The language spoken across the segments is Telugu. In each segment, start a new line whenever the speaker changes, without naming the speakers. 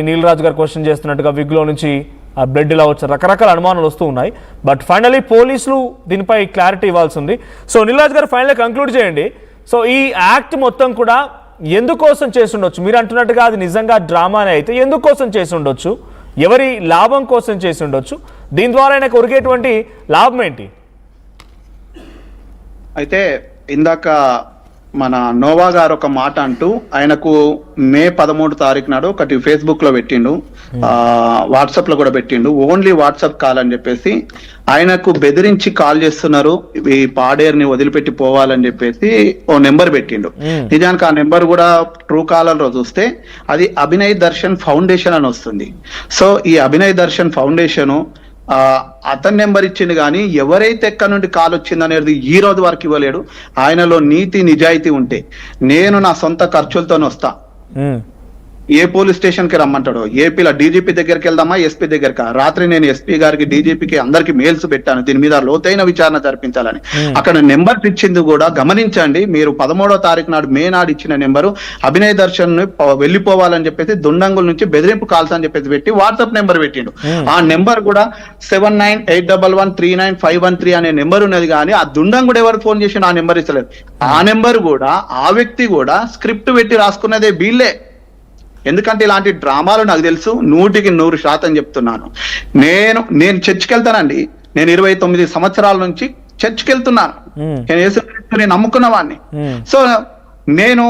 నీల్ రాజు గారు క్వశ్చన్ చేస్తున్నట్టుగా విగ్లో నుంచి ఆ బ్లడ్ ఇలా వచ్చే రకరకాల అనుమానాలు వస్తూ ఉన్నాయి. బట్ ఫైనలీ పోలీసులు దీనిపై క్లారిటీ ఇవ్వాల్సి ఉంది. సో నీల్ రాజు గారు ఫైనల్గా కంక్లూడ్ చేయండి. సో ఈ యాక్ట్ మొత్తం కూడా ఎందుకోసం చేసి ఉండొచ్చు? మీరు అంటున్నట్టుగా అది నిజంగా డ్రామానే అయితే ఎందుకోసం చేసి ఉండొచ్చు? ఎవరి లాభం కోసం చేసి ఉండొచ్చు? దీని ద్వారా ఆయనకు ఒరిగేటువంటి లాభం ఏంటి?
అయితే ఇందాక మన నోవా గారు ఒక మాట అంటూ ఆయనకు మే 13 తారీఖు నాడు ఒకటి ఫేస్బుక్ లో పెట్టిండు, వాట్సాప్ లో కూడా పెట్టిండు. ఓన్లీ వాట్సాప్ కాల్ అని చెప్పేసి ఆయనకు బెదిరించి కాల్ చేస్తున్నారు, ఈ పాడేరుని వదిలిపెట్టి పోవాలని చెప్పేసి ఓ నెంబర్ పెట్టిండు. నిజానికి ఆ నెంబర్ కూడా ట్రూ కాలర్ లో చూస్తే అది అభినయ్ దర్శన్ ఫౌండేషన్ అని వస్తుంది. సో ఈ అభినయ్ దర్శన్ ఫౌండేషన్ అతని నెంబర్ ఇచ్చింది, కానీ ఎవరైతే ఎక్కడి నుండి కాల్ వచ్చింది అనేది ఈ రోజు వరకు ఇవ్వలేడు. ఆయనలో నీతి నిజాయితీ ఉంటే నేను నా సొంత ఖర్చులతో వస్తా, ఏ పోలీస్ స్టేషన్ కి రమ్మంటాడో, ఏపీలో డీజీపీ దగ్గరికి వెళ్దామా, ఎస్పీ దగ్గరకా? రాత్రి నేను ఎస్పీ గారికి, డీజీపీకి అందరికి మెయిల్స్ పెట్టాను దీని మీద లోతైన విచారణ జరిపించాలని. అక్కడ నెంబర్స్ ఇచ్చింది కూడా గమనించండి. మీరు 13వ తారీఖు నాడు మే నాడు ఇచ్చిన నెంబరు అభినయ్ దర్శన్ వెళ్ళిపోవాలని చెప్పేసి దుండంగుల నుంచి బెదిరింపు కాల్స్ అని చెప్పేసి పెట్టి వాట్సాప్ నెంబర్ పెట్టిండు. ఆ నెంబర్ కూడా 7981139513 అనే నెంబర్ ఉన్నది, కానీ ఆ దుండంగుడు ఎవరు ఫోన్ చేసిండు ఆ నెంబర్ ఇస్తలేదు. ఆ నెంబర్ కూడా ఆ వ్యక్తి కూడా స్క్రిప్ట్ పెట్టి రాసుకున్నదే వీళ్ళే. ఎందుకంటే ఇలాంటి డ్రామాలు నాకు తెలుసు, 100% చెప్తున్నాను. నేను చర్చికి వెళ్తానండి. నేను 29 సంవత్సరాల నుంచి చర్చికి వెళ్తున్నాను. నేను యేసుక్రీస్తుని నమ్ముకున్న వాడిని. సో నేను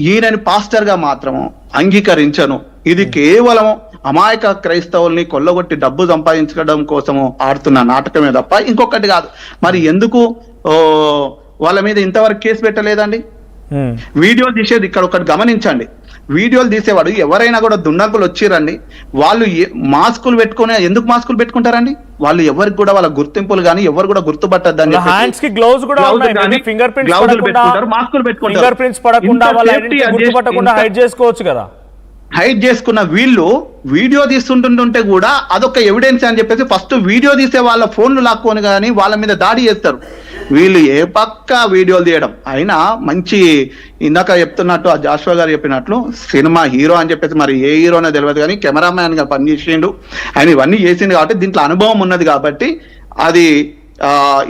ఈయనని పాస్టర్ గా మాత్రము అంగీకరించను. ఇది కేవలం అమాయక క్రైస్తవుల్ని కొల్లగొట్టి డబ్బు సంపాదించడం కోసము ఆడుతున్న నాటకమే తప్ప ఇంకొకటి కాదు. మరి ఎందుకు వాళ్ళ మీద ఇంతవరకు కేసు పెట్టలేదండి? వీడియోలు తీసేది ఇక్కడ ఒకటి గమనించండి. వీడియోలు తీసేవాడు ఎవరైనా కూడా దుండంకులు వచ్చిరండి, వాళ్ళు మాస్కులు పెట్టుకునే, ఎందుకు మాస్కులు పెట్టుకుంటారండి? వాళ్ళు ఎవరికి కూడా వాళ్ళ గుర్తింపులు కానీ ఎవరు కూడా గుర్తుపట్టద్దని హైడ్ చేసుకున్న వీళ్ళు వీడియో తీస్తుంటుంటే కూడా అదొక ఎవిడెన్స్ అని చెప్పేసి ఫస్ట్ వీడియో తీసే వాళ్ళ ఫోన్లు లాక్కొని కానీ వాళ్ళ మీద దాడి చేస్తారు. వీళ్ళు ఏ పక్క వీడియోలు తీయడం అయినా మంచి, ఇందాక చెప్తున్నట్టు ఆ జాషువా గారు చెప్పినట్లు సినిమా హీరో అని చెప్పేసి, మరి ఏ హీరోనో తెలియదు కానీ కెమెరామ్యాన్ గా పనిచేసిండు ఆయన, ఇవన్నీ చేసిండు కాబట్టి దీంట్లో అనుభవం ఉన్నది కాబట్టి అది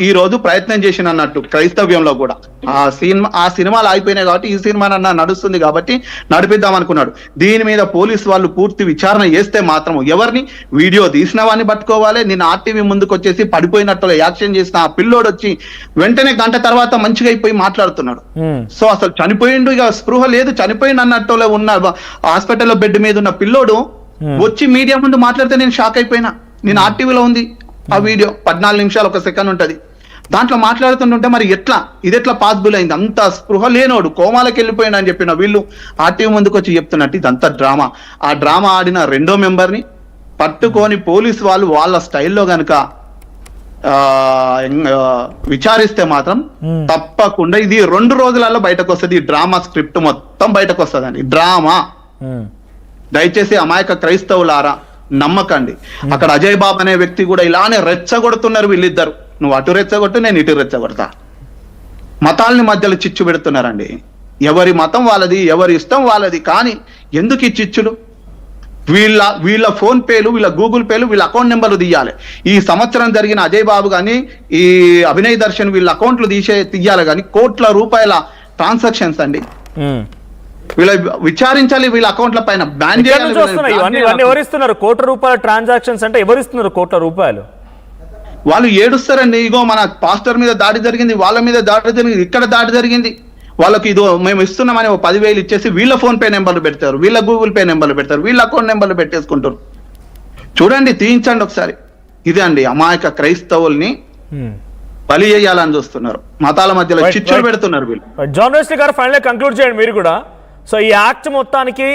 ఈ రోజు ప్రయత్నం చేసిన అన్నట్టు క్రైస్తవ్యంలో కూడా ఆ సినిమాలు అయిపోయినాయి కాబట్టి ఈ సినిమా నడుస్తుంది కాబట్టి నడిపిద్దాం అనుకున్నాడు. దీని మీద పోలీసు వాళ్ళు పూర్తి విచారణ చేస్తే మాత్రం ఎవరిని వీడియో తీసిన వాడిని పట్టుకోవాలి. నేను ఆర్టీవీ ముందుకు వచ్చేసి పడిపోయినట్టుగా యాక్షన్ చేసిన ఆ పిల్లోడు వచ్చి వెంటనే గంట తర్వాత మంచిగా అయిపోయి మాట్లాడుతున్నాడు. సో అసలు చనిపోయిండు, ఇక స్పృహ లేదు, చనిపోయిండు అన్నట్టులో ఉన్న హాస్పిటల్లో బెడ్ మీద ఉన్న పిల్లోడు వచ్చి మీడియా ముందు మాట్లాడితే నేను షాక్ అయిపోయినా. నేను ఆర్టీవీలో ఉంది ఆ వీడియో, 14 నిమిషాలు 1 సెకండ్ ఉంటది. దాంట్లో మాట్లాడుతుంటే మరి ఇది ఎట్లా పాసిబుల్ అయింది? అంత స్పృహ లేనోడు కోమాలకు వెళ్ళిపోయినా అని చెప్పిన వీళ్ళు ఆర్టీవీ ముందుకు వచ్చి చెప్తున్నట్టు ఇదంతా డ్రామా. ఆ డ్రామా ఆడిన రెండో మెంబర్ని పట్టుకొని పోలీసు వాళ్ళు వాళ్ళ స్టైల్లో గనక విచారిస్తే మాత్రం తప్పకుండా ఇది 2 రోజులలో బయటకు వస్తుంది. ఈ డ్రామా స్క్రిప్ట్ మొత్తం బయటకు వస్తుందండి. డ్రామా దయచేసి అమాయక క్రైస్తవులారా నమ్మకండి. అక్కడ అజయ్ బాబు అనే వ్యక్తి కూడా ఇలానే రెచ్చగొడుతున్నారు వీళ్ళిద్దరు. నువ్వు అటు రెచ్చగొట్టు, నేను ఇటు రెచ్చగొడతా. మతాలని మధ్యలో చిచ్చు పెడుతున్నారండి. ఎవరి మతం వాళ్ళది, ఎవరి ఇష్టం వాళ్ళది. కానీ ఎందుకు ఈ చిచ్చులు? వీళ్ళ ఫోన్ పేలు, వీళ్ళ గూగుల్ పేలు, వీళ్ళ అకౌంట్ నెంబర్లు తీయాలి. ఈ సంవత్సరం జరిగిన అజయ్ బాబు కానీ ఈ అభినయ్ దర్శన్ వీళ్ళ అకౌంట్లు తీయాలి, కానీ కోట్ల రూపాయల ట్రాన్సాక్షన్స్ అండి. వీళ్ళ విచారించాలి, వీళ్ళ అకౌంట్ల పైన బ్యాన్ చేయాలి.
ఎవరిస్తున్నారు కోట్ల రూపాయల ట్రాన్సాక్షన్స్ అంటే? ఎవరిస్తున్నారు కోట్ల రూపాయలు?
వాళ్ళు ఏడుస్తారండి. ఇగో మన పాస్టర్ మీద దాడి జరిగింది, వాళ్ళ మీద దాడి జరిగింది, ఇక్కడ దాడి జరిగింది, వాళ్ళకి ఇదో మేము ఇస్తున్నామని 10,000 ఇచ్చేసి వీళ్ళ ఫోన్ పే నెంబర్లు పెడతారు, వీళ్ళ గూగుల్ పే నెంబర్లు పెడతారు, వీళ్ళ అకౌంట్ నెంబర్లు పెట్టేసుకుంటారు. చూడండి, తీయించండి ఒకసారి. ఇదే అండి అమాయక క్రైస్తవుల్ని బలి చేయాలని చూస్తున్నారు, మతాల మధ్యలో చిచ్చులు పెడుతున్నారు వీళ్ళు.
జర్నలిస్ట్ గారు ఫైనల్ కంక్లూడ్ చేయండి మీరు కూడా. సో ఈ యాక్ట్ మొత్తానికి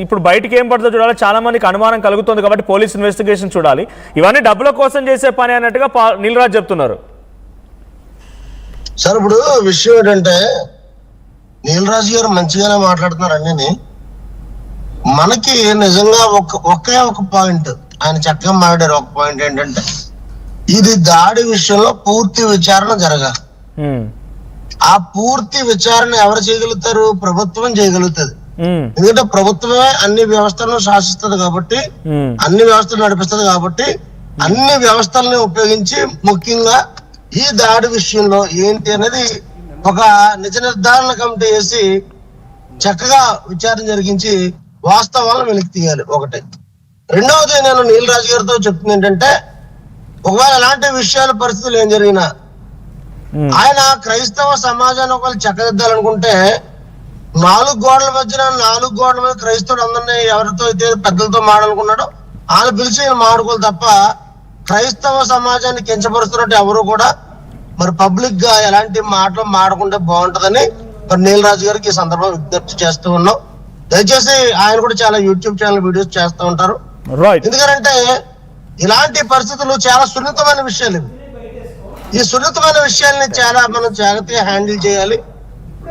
ఇప్పుడు బయటికి ఏం పడుతుందో చూడాలి. చాలా మందికి అనుమానం కలుగుతుంది కాబట్టి పోలీస్ ఇన్వెస్టిగేషన్ చూడాలి. ఇవన్నీ డబ్బుల కోసం చేసే పని అన్నట్టుగా నీల్ రాజు చెప్తున్నారు.
సార్ ఇప్పుడు విషయం ఏంటంటే నీల్ రాజు గారు మంచిగానే మాట్లాడుతున్నారు అన్నీ. మనకి నిజంగా ఒకే ఒక పాయింట్ ఆయన చక్కగా మాట్లాడారు. ఒక పాయింట్ ఏంటంటే ఇది దాడి విషయంలో పూర్తి విచారణ జరగాలి. ఆ పూర్తి విచారణ ఎవరు చేయగలుగుతారు? ప్రభుత్వం చేయగలుగుతుంది. ఎందుకంటే ప్రభుత్వమే అన్ని వ్యవస్థలను శాసిస్తుంది కాబట్టి, అన్ని వ్యవస్థలు నడిపిస్తుంది కాబట్టి, అన్ని వ్యవస్థలను ఉపయోగించి ముఖ్యంగా ఈ దాడి విషయంలో ఏంటి అనేది ఒక నిజ నిర్ధారణ కమిటీ వేసి చక్కగా విచారణ జరిగించి వాస్తవాలను వెలికి తీయాలి. ఒకటి. రెండవది, నేను నీలరాజు గారితో చెప్తుంది ఏంటంటే, ఒకవేళ ఎలాంటి విషయాల పరిస్థితులు ఏం జరిగినా ఆయన క్రైస్తవ సమాజాన్ని ఒకవేళ చక్కదిద్దాలనుకుంటే 4 గోడల మధ్యన 4 గోడల మీద క్రైస్తవుడు అందరినీ ఎవరితో అయితే పెద్దలతో మాడాలనుకున్నాడో ఆయన పిలిచి మాడుకోలు తప్ప క్రైస్తవ సమాజాన్ని కించపరుస్తున్నట్టు ఎవరు కూడా మరి పబ్లిక్ గా ఎలాంటి మాటలు మాడకుంటే బాగుంటదని మరి నీలరాజు గారికి ఈ సందర్భంగా విజ్ఞప్తి చేస్తూ ఉన్నాం. దయచేసి ఆయన కూడా చాలా యూట్యూబ్ ఛానల్ వీడియోస్ చేస్తూ ఉంటారు. ఎందుకంటే ఇలాంటి పరిస్థితులు చాలా సున్నితమైన విషయాలు ఇవి. ఈ సున్నితమైన విషయాల్ని చాలా మనం జాగ్రత్తగా హ్యాండిల్ చేయాలి.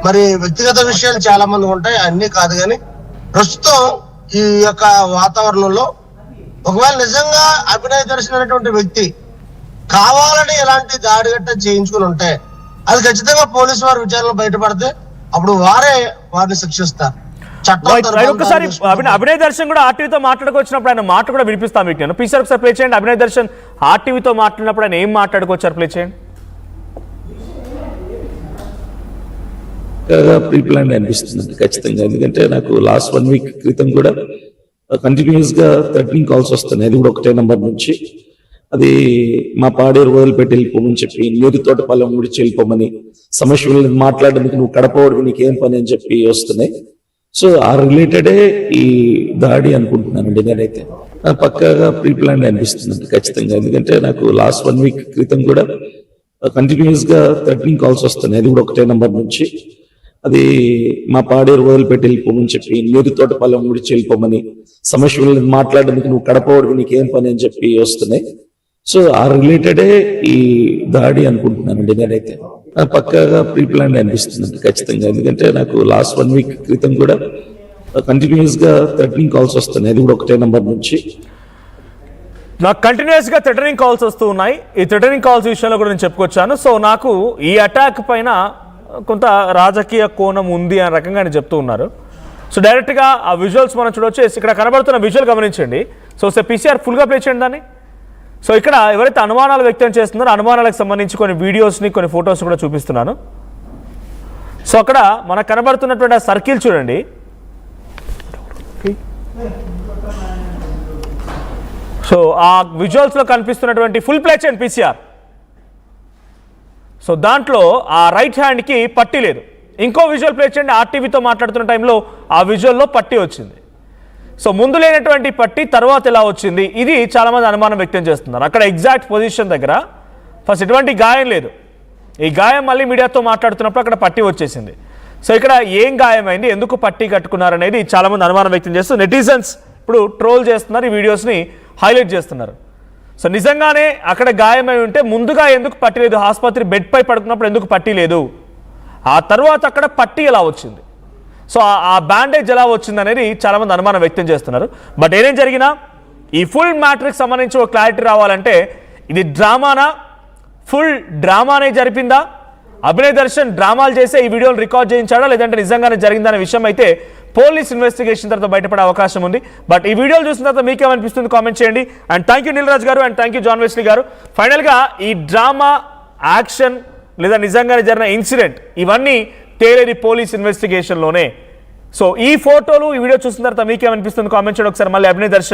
మరి వ్యక్తిగత విషయాలు చాలా మంది ఉంటాయి, అన్ని కాదు. కానీ ప్రస్తుతం ఈ యొక్క వాతావరణంలో ఒకవేళ నిజంగా అభినయ దర్శన్ అనేటువంటి వ్యక్తి కావాలని ఎలాంటి దాడి గట్ట చేయించుకుని ఉంటే అది ఖచ్చితంగా పోలీసు వారి విచారణలో బయటపడితే అప్పుడు వారిని శిక్షిస్తారు.
ఒకసారి అభినయ దర్శన్ కూడా ఆర్టీవీతో మాట్లాడుకొచ్చినప్పుడు ఆయన మాట కూడా వినిపిస్తాను మీకు. నేను పీసీఆర్ ఒకసారి ప్లే చేయండి. అభినయ దర్శన్ ఆర్టీవీతో మాట్లాడినప్పుడు ఆయన ఏం మాట్లాడుకొచ్చారు ప్లే చేయండి.
ప్రీ ప్లాన్ అనిపిస్తుంది ఖచ్చితంగా. ఎందుకంటే నాకు లాస్ట్ 1 వీక్ క్రితం కూడా కంటిన్యూస్ గా థ్రెటనింగ్ కాల్స్ వస్తున్నాయి. అది కూడా 1 నంబర్ నుంచి. అది మా పాడేరు వదిలిపెట్టి వెళ్ళిపోమని చెప్పి, నీరు తోట పొలం విడిచి వెళ్ళిపోమని, సమస్యలు మాట్లాడడానికి నువ్వు కడపవాడివి నీకేం పని అని చెప్పి వస్తున్నాయి. సో ఆ రిలేటెడే ఈ దాడి అనుకుంటున్నానండి నేనైతే. పక్కాగా ప్రీ ప్లాన్ అనిపిస్తుంది ఖచ్చితంగా. ఎందుకంటే నాకు లాస్ట్ 1 వీక్ క్రితం కూడా కంటిన్యూస్ గా థ్రెటనింగ్ కాల్స్ వస్తున్నాయి. అది కూడా 1 నంబర్ నుంచి. అది మా పాడేరు వదిలిపెట్టి వెళ్ళిపోమని చెప్పి, నీరు తోట పొలం విడిచి వెళ్ళిపోమని, సమస్యలు మాట్లాడడానికి నువ్వు కడపవాడివి నీకేం పని అని చెప్పి వస్తున్నాయి. సో ఆ రిలేటెడే ఈ దాడి అనుకుంటున్నానండి నేనైతే. పక్కాగా ప్రీ ప్లాన్ అనిపిస్తుంది ఖచ్చితంగా. ఎందుకంటే నాకు లాస్ట్ 1 వీక్ క్రితం కూడా కంటిన్యూస్ గా థ్రెటనింగ్ కాల్స్ వస్తున్నాయి. అది కూడా 1 నంబర్ నుంచి.
నాకు కంటిన్యూస్ గా థ్రెటనింగ్ కాల్స్ వస్తూ ఉన్నాయి. ఈ థ్రెటనింగ్ కాల్స్ విషయంలో కూడా నేను చెప్పుకొచ్చాను. సో నాకు ఈ అటాక్ పైన కొంత రాజకీయ కోణం ఉంది అనే రకంగా ఆయన చెప్తూ ఉన్నారు. సో డైరెక్ట్గా ఆ విజువల్స్ మనం చూడవచ్చు. ఇక్కడ కనబడుతున్న విజువల్ గమనించండి. సో పీసీఆర్ ఫుల్గా ప్లే చేయండి దాన్ని. సో ఇక్కడ ఎవరైతే అనుమానాలు వ్యక్తం చేస్తున్నారో అనుమానాలకు సంబంధించి కొన్ని వీడియోస్ని, కొన్ని ఫొటోస్ కూడా చూపిస్తున్నాను. సో అక్కడ మనకు కనబడుతున్నటువంటి ఆ సర్కిల్ చూడండి. సో ఆ విజువల్స్లో కనిపిస్తున్నటువంటి ఫుల్ ప్లే చేయండి పీసీఆర్. సో దాంట్లో ఆ రైట్ హ్యాండ్కి పట్టీ లేదు. ఇంకో విజువల్ ప్లే చేయండి. ఆర్టీవీతో మాట్లాడుతున్న టైంలో ఆ విజువల్లో పట్టీ వచ్చింది. సో ముందు లేనటువంటి పట్టీ తర్వాత ఎలా వచ్చింది, ఇది చాలామంది అనుమానం వ్యక్తం చేస్తున్నారు. అక్కడ ఎగ్జాక్ట్ పొజిషన్ దగ్గర ఫస్ట్ ఎటువంటి గాయం లేదు. ఈ గాయం మళ్ళీ మీడియాతో మాట్లాడుతున్నప్పుడు అక్కడ పట్టీ వచ్చేసింది. సో ఇక్కడ ఏం గాయమైంది, ఎందుకు పట్టీ కట్టుకున్నారనేది చాలామంది అనుమానం వ్యక్తం చేస్తూ నెటిజన్స్ ఇప్పుడు ట్రోల్ చేస్తున్నారు, ఈ వీడియోస్ని హైలైట్ చేస్తున్నారు. సో నిజంగానే అక్కడ గాయమై ఉంటే ముందుగా ఎందుకు పట్టీ లేదు, ఆసుపత్రి బెడ్పై పడుకున్నప్పుడు ఎందుకు పట్టీ లేదు, ఆ తర్వాత అక్కడ పట్టీ ఎలా వచ్చింది, సో ఆ బ్యాండేజ్ ఎలా వచ్చింది అనేది చాలామంది అనుమానం వ్యక్తం చేస్తున్నారు. బట్ ఏదేం జరిగినా ఈ ఫుల్ మ్యాటర్కి సంబంధించి ఒక క్లారిటీ రావాలంటే ఇది డ్రామానా, ఫుల్ డ్రామానే జరిపిందా, అభినయ్ దర్శన్ డ్రామాలు చేసే ఈ వీడియోలు రికార్డ్ చేయించాడా, లేదంటే నిజంగానే జరిగిందనే విషయం అయితే పోలీస్ ఇన్వెస్టిగేషన్ తర్వాత బయటపడే అవకాశం ఉంది. బట్ ఈ వీడియోలు చూసిన తర్వాత మీకేమనిపిస్తుంది కామెంట్ చేయండి. And thank you Neelaraj garu, and thank you John Wesley garu. ఫైనల్గా ఈ డ్రామా, యాక్షన్ లేదా నిజంగానే జరిగిన ఇన్సిడెంట్ ఇవన్నీ తేలేది పోలీస్ ఇన్వెస్టిగేషన్లోనే. సో ఈ ఫోటోలు, ఈ వీడియో చూసిన తర్వాత మీకేమనిపిస్తుంది కామెంట్ చేయండి. ఒకసారి మళ్ళీ అభినయ్ దర్శన్